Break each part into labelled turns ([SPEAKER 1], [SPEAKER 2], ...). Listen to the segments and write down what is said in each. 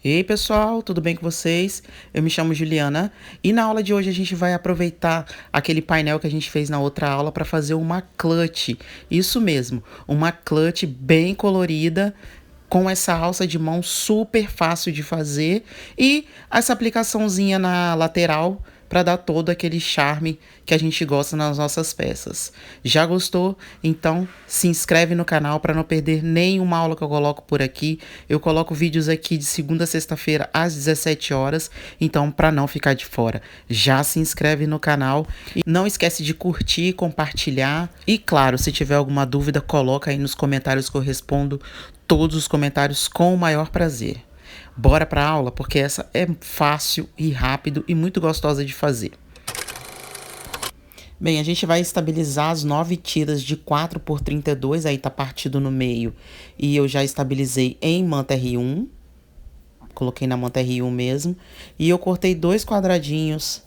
[SPEAKER 1] Ei pessoal, tudo bem com vocês? Eu me chamo Juliana e na aula de hoje a gente vai aproveitar aquele painel que a gente fez na outra aula para fazer uma clutch. Isso mesmo, uma clutch bem colorida com essa alça de mão super fácil de fazer e essa aplicaçãozinha na lateral para dar todo aquele charme que a gente gosta nas nossas peças. Já gostou? Então se inscreve no canal para não perder nenhuma aula que eu coloco por aqui. Eu coloco vídeos aqui de segunda a sexta-feira às 17 horas, então para não ficar de fora, já se inscreve no canal e não esquece de curtir, compartilhar e claro, se tiver alguma dúvida, coloca aí nos comentários que eu respondo todos os comentários com o maior prazer. Bora para a aula, porque essa é fácil e rápido e muito gostosa de fazer. Bem, a gente vai estabilizar as 9 tiras de 4 por 32, aí tá partido no meio. E eu já estabilizei em manta R1. Coloquei na manta R1 mesmo. E eu cortei dois quadradinhos.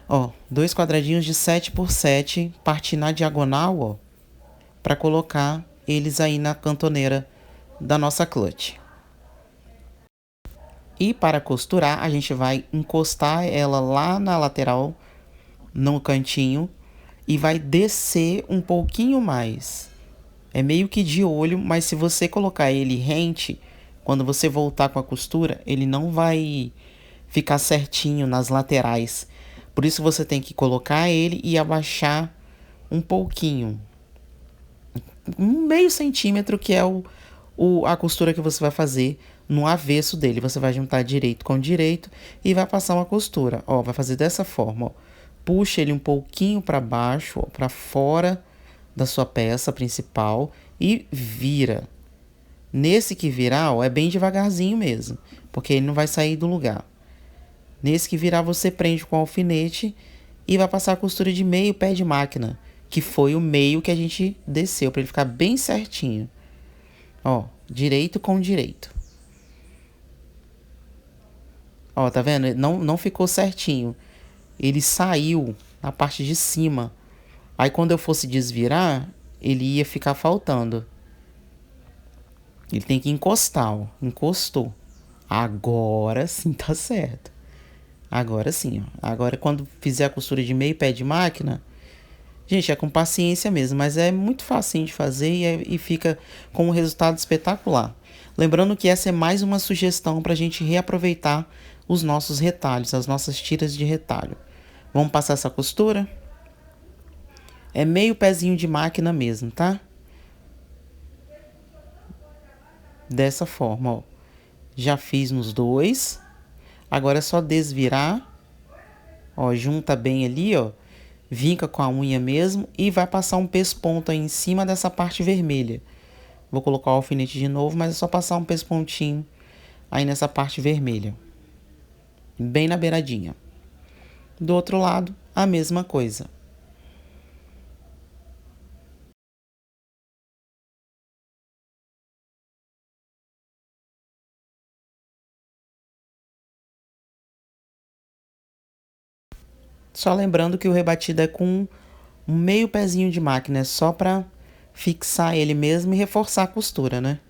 [SPEAKER 1] Ó, dois quadradinhos de 7 por 7, parti na diagonal, ó, para colocar eles aí na cantoneira da nossa clutch. E para costurar, a gente vai encostar ela lá na lateral, no cantinho, e vai descer um pouquinho mais. É meio que de olho, mas se você colocar ele rente, quando você voltar com a costura, ele não vai ficar certinho nas laterais. Por isso você tem que colocar ele e abaixar um pouquinho. Um meio centímetro, que é a costura que você vai fazer no avesso dele. Você vai juntar direito com direito e vai passar uma costura. Ó, vai fazer dessa forma, ó. Puxa ele um pouquinho para baixo, para fora da sua peça principal e vira. Nesse que virar, ó, é bem devagarzinho mesmo, porque ele não vai sair do lugar. Nesse que virar, você prende com o alfinete e vai passar a costura de meio pé de máquina, que foi o meio que a gente desceu, para ele ficar bem certinho. Ó, direito com direito. Ó, tá vendo? Não ficou certinho. Ele saiu na parte de cima. Aí quando eu fosse desvirar, ele ia ficar faltando. Ele tem que encostar, ó. Encostou. Agora sim tá certo. Agora sim, ó. Agora quando fizer a costura de meio pé de máquina, gente, é com paciência mesmo, mas é muito fácil de fazer e fica com um resultado espetacular. Lembrando que essa é mais uma sugestão para a gente reaproveitar os nossos retalhos, as nossas tiras de retalho. Vamos passar essa costura? É meio pezinho de máquina mesmo, tá? Dessa forma, ó. Já fiz nos dois. Agora é só desvirar. Ó, junta bem ali, ó. Vinca com a unha mesmo e vai passar um pesponto aí em cima dessa parte vermelha. Vou colocar o alfinete de novo, mas é só passar um pespontinho aí nessa parte vermelha. Bem na beiradinha. Do outro lado, a mesma coisa. Só lembrando que o rebatido é com um meio pezinho de máquina, é só para fixar ele mesmo e reforçar a costura, né?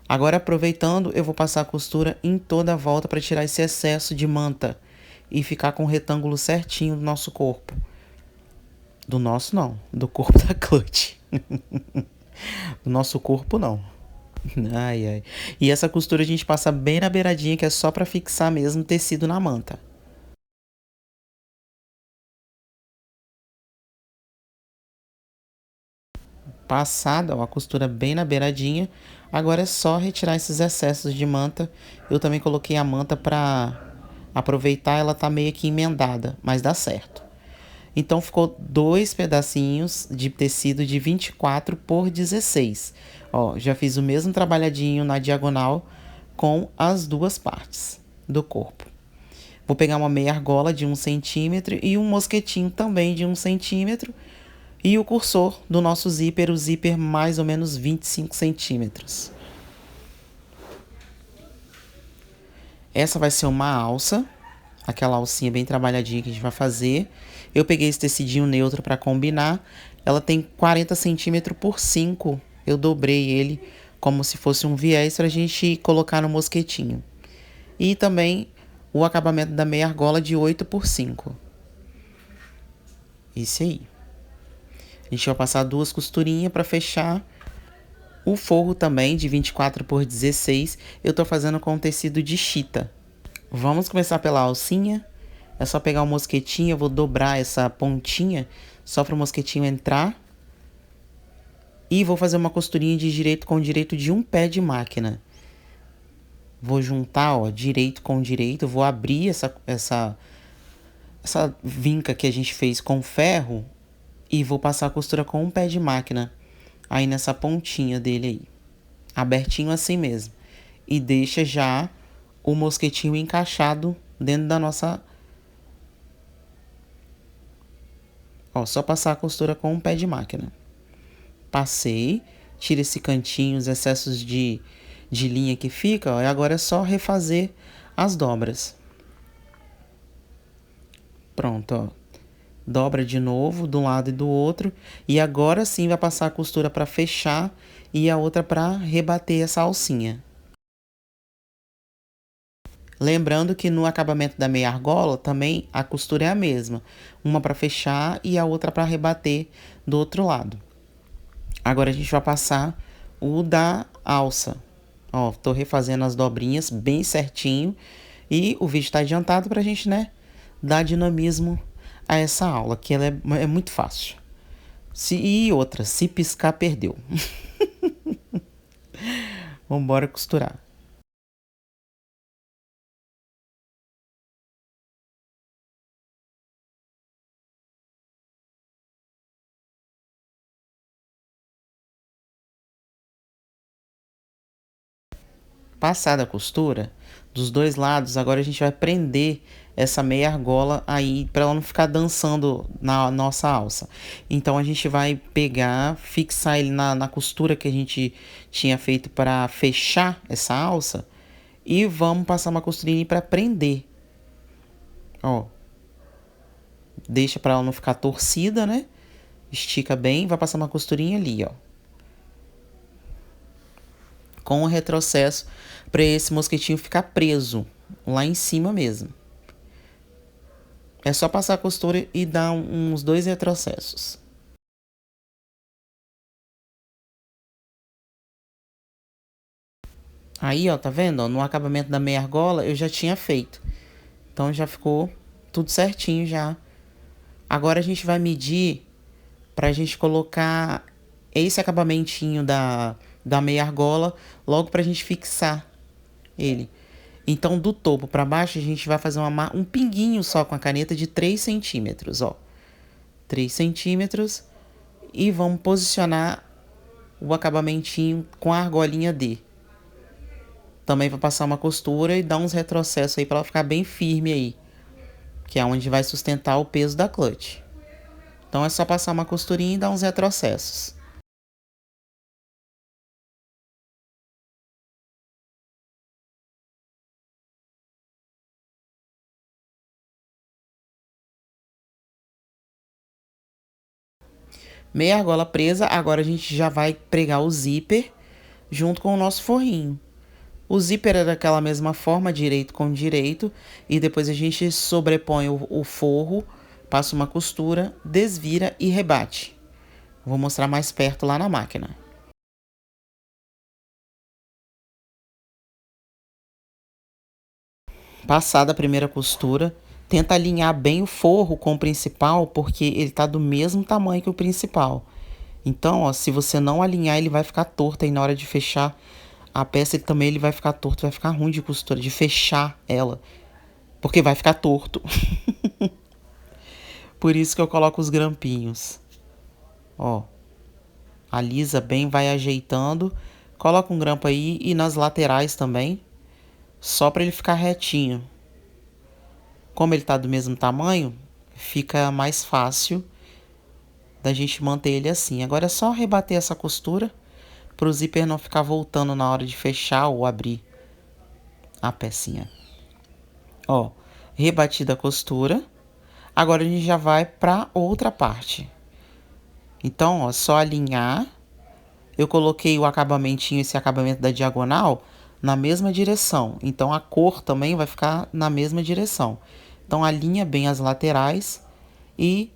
[SPEAKER 1] Agora, aproveitando, eu vou passar a costura em toda a volta para tirar esse excesso de manta e ficar com o retângulo certinho do nosso corpo. Do nosso não, do corpo da clutch. Do nosso corpo não. Ai, ai. E essa costura a gente passa bem na beiradinha, que é só para fixar mesmo o tecido na manta. Passada, ó, a costura bem na beiradinha. Agora é só retirar esses excessos de manta. Eu também coloquei a manta para aproveitar, ela tá meio que emendada, mas dá certo. Então ficou dois pedacinhos de tecido de 24 por 16. Ó, já fiz o mesmo trabalhadinho na diagonal com as duas partes do corpo. Vou pegar uma meia argola de 1 centímetro e um mosquetinho também de 1 centímetro. E o cursor do nosso zíper, o zíper mais ou menos 25 centímetros. Essa vai ser uma alça, aquela alcinha bem trabalhadinha que a gente vai fazer. Eu peguei esse tecidinho neutro para combinar. Ela tem 40 centímetros por 5. Eu dobrei ele como se fosse um viés pra gente colocar no mosquetinho. E também o acabamento da meia argola de 8x5. Esse aí. A gente vai passar 2 costurinhas para fechar. O forro também de 24x16. Eu tô fazendo com tecido de chita. Vamos começar pela alcinha. É só pegar o mosquetinho, eu vou dobrar essa pontinha só para o mosquetinho entrar. E vou fazer uma costurinha de direito com direito de um pé de máquina. Vou juntar, ó, direito com direito. Vou abrir essa vinca que a gente fez com ferro e vou passar a costura com um pé de máquina aí nessa pontinha dele aí, abertinho assim mesmo. E deixa já o mosquetinho encaixado dentro da nossa... Ó, só passar a costura com um pé de máquina. Passei, tira esse cantinho, os excessos de linha que fica, ó, e agora é só refazer as dobras. Pronto, ó. Dobra de novo de um lado e do outro. E agora sim vai passar a costura para fechar e a outra para rebater essa alcinha. Lembrando que no acabamento da meia argola também a costura é a mesma. Uma para fechar e a outra para rebater do outro lado. Agora a gente vai passar o da alça. Ó, tô refazendo as dobrinhas bem certinho. E o vídeo tá adiantado pra gente, né, dar dinamismo a essa aula, que ela é muito fácil. E outra, se piscar, perdeu. Vambora costurar. Passada a costura dos dois lados, agora a gente vai prender essa meia argola aí para ela não ficar dançando na nossa alça. Então a gente vai pegar, fixar ele na costura que a gente tinha feito para fechar essa alça e vamos passar uma costurinha para prender. Ó, deixa para ela não ficar torcida, né? Estica bem, vai passar uma costurinha ali, ó, com o retrocesso para esse mosquitinho ficar preso lá em cima mesmo. É só passar a costura e dar uns 2 retrocessos. Aí, ó, tá vendo? Ó, no acabamento da meia argola eu já tinha feito. Então já ficou tudo certinho já. Agora a gente vai medir pra gente colocar esse acabamentinho da meia argola logo pra gente fixar ele. Então, do topo para baixo, a gente vai fazer um pinguinho só com a caneta de 3 centímetros, ó. 3 centímetros. E vamos posicionar o acabamentinho com a argolinha D. Também vai passar uma costura e dar uns retrocessos aí para ela ficar bem firme aí. Que é onde vai sustentar o peso da clutch. Então é só passar uma costurinha e dar uns retrocessos. Meia argola presa, agora a gente já vai pregar o zíper junto com o nosso forrinho. O zíper é daquela mesma forma, direito com direito, e depois a gente sobrepõe o forro, passa uma costura, desvira e rebate. Vou mostrar mais perto lá na máquina. Passada a primeira costura, tenta alinhar bem o forro com o principal, porque ele tá do mesmo tamanho que o principal. Então, ó, se você não alinhar, ele vai ficar torto aí na hora de fechar a peça, ele vai ficar torto, vai ficar ruim de costura, de fechar ela, porque vai ficar torto. Por isso que eu coloco os grampinhos. Ó, alisa bem, vai ajeitando, coloca um grampo aí e nas laterais também, só para ele ficar retinho. Como ele tá do mesmo tamanho, fica mais fácil da gente manter ele assim. Agora é só rebater essa costura para o zíper não ficar voltando na hora de fechar ou abrir a pecinha. Ó, rebatida a costura. Agora a gente já vai para outra parte. Então, ó, só alinhar eu coloquei o acabamentinho, esse acabamento da diagonal, na mesma direção. Então a cor também vai ficar na mesma direção. Então alinha bem as laterais e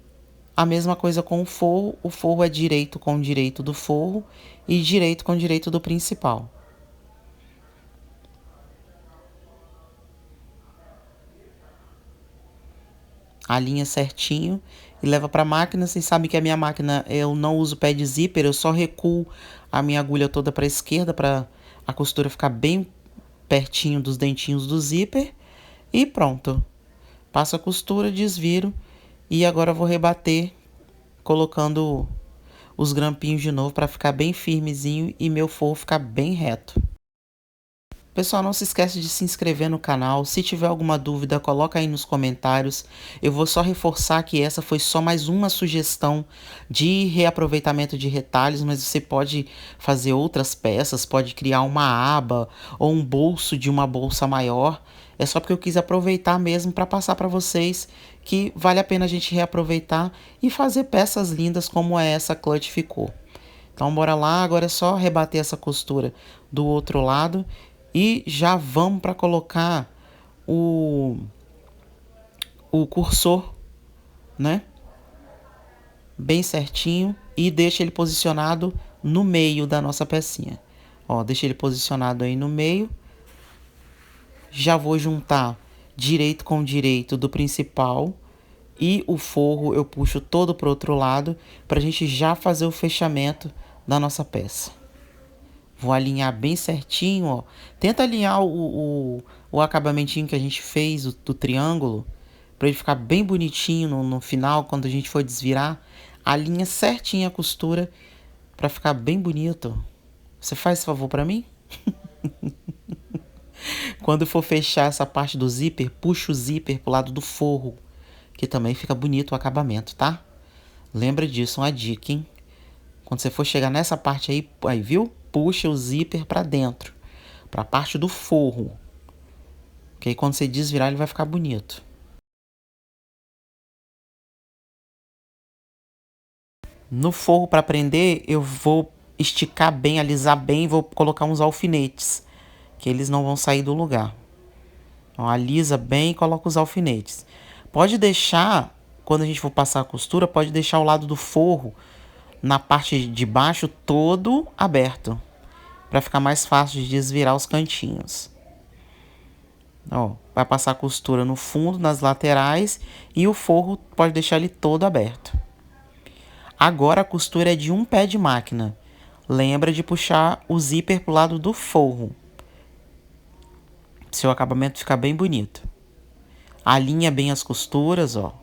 [SPEAKER 1] a mesma coisa com o forro. O forro é direito com direito do forro e direito com direito do principal. Alinha certinho e leva para a máquina. Vocês sabem que a minha máquina, eu não uso pé de zíper, eu só recuo a minha agulha toda para a esquerda para a costura ficar bem pertinho dos dentinhos do zíper. E pronto. Passo a costura, desviro e agora vou rebater colocando os grampinhos de novo para ficar bem firmezinho e meu forro ficar bem reto. Pessoal, não se esquece de se inscrever no canal. Se tiver alguma dúvida, coloca aí nos comentários. Eu vou só reforçar que essa foi só mais uma sugestão de reaproveitamento de retalhos, mas você pode fazer outras peças, pode criar uma aba ou um bolso de uma bolsa maior. É só porque eu quis aproveitar mesmo para passar para vocês que vale a pena a gente reaproveitar e fazer peças lindas como essa clutch ficou. Então bora lá, agora é só rebater essa costura do outro lado. E já vamos para colocar o cursor, né? Bem certinho e deixa ele posicionado no meio da nossa pecinha. Ó, deixa ele posicionado aí no meio. Já vou juntar direito com direito do principal e o forro eu puxo todo para o outro lado para a gente já fazer o fechamento da nossa peça. Vou alinhar bem certinho, ó. Tenta alinhar o acabamentinho que a gente fez do triângulo, para ele ficar bem bonitinho no final, quando a gente for desvirar. Alinha certinho a costura, para ficar bem bonito. Você faz esse favor para mim? Quando for fechar essa parte do zíper, puxa o zíper pro lado do forro, que também fica bonito o acabamento, tá? Lembra disso, uma dica, hein? Quando você for chegar nessa parte aí, viu? Puxa o zíper para dentro, para a parte do forro. Que aí quando você desvirar ele vai ficar bonito. No forro para prender, eu vou esticar bem, alisar bem e vou colocar uns alfinetes, que eles não vão sair do lugar. Então, alisa bem e coloca os alfinetes. Pode deixar, quando a gente for passar a costura, pode deixar o lado do forro na parte de baixo todo aberto, para ficar mais fácil de desvirar os cantinhos. Ó, vai passar a costura no fundo, nas laterais, e o forro pode deixar ele todo aberto. Agora a costura é de um pé de máquina. Lembra de puxar o zíper pro lado do forro. Seu acabamento fica bem bonito. Alinha bem as costuras, ó.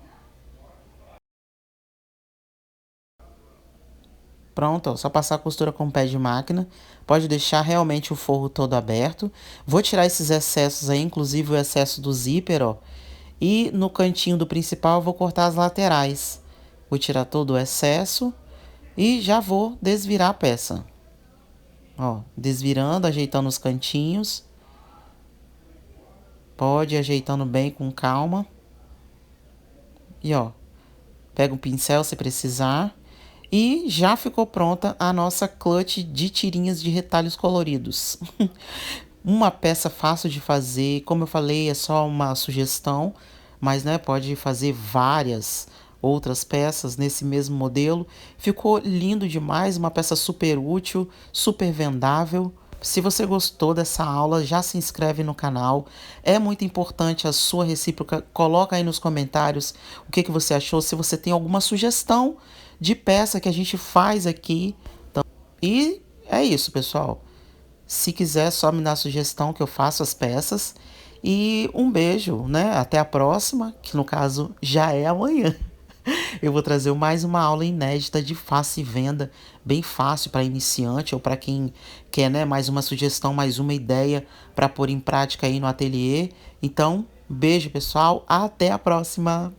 [SPEAKER 1] Pronto, ó, só passar a costura com o pé de máquina. Pode deixar realmente o forro todo aberto. Vou tirar esses excessos aí, inclusive o excesso do zíper, ó. E no cantinho do principal eu vou cortar as laterais. Vou tirar todo o excesso e já vou desvirar a peça. Ó, desvirando, ajeitando os cantinhos. Pode ir ajeitando bem com calma. E ó, pega um pincel se precisar. E já ficou pronta a nossa clutch de tirinhas de retalhos coloridos. Uma peça fácil de fazer, como eu falei, é só uma sugestão, mas né, pode fazer várias outras peças nesse mesmo modelo. Ficou lindo demais, uma peça super útil, super vendável. Se você gostou dessa aula, já se inscreve no canal. É muito importante a sua recíproca. Coloca aí nos comentários o que você achou. Se você tem alguma sugestão de peça que a gente faz aqui. E é isso, pessoal. Se quiser, só me dá sugestão que eu faço as peças. E um beijo, né? Até a próxima, que no caso já é amanhã. Eu vou trazer mais uma aula inédita de face e venda, bem fácil para iniciante ou para quem quer, né, mais uma sugestão, mais uma ideia para pôr em prática aí no ateliê. Então, beijo, pessoal, até a próxima.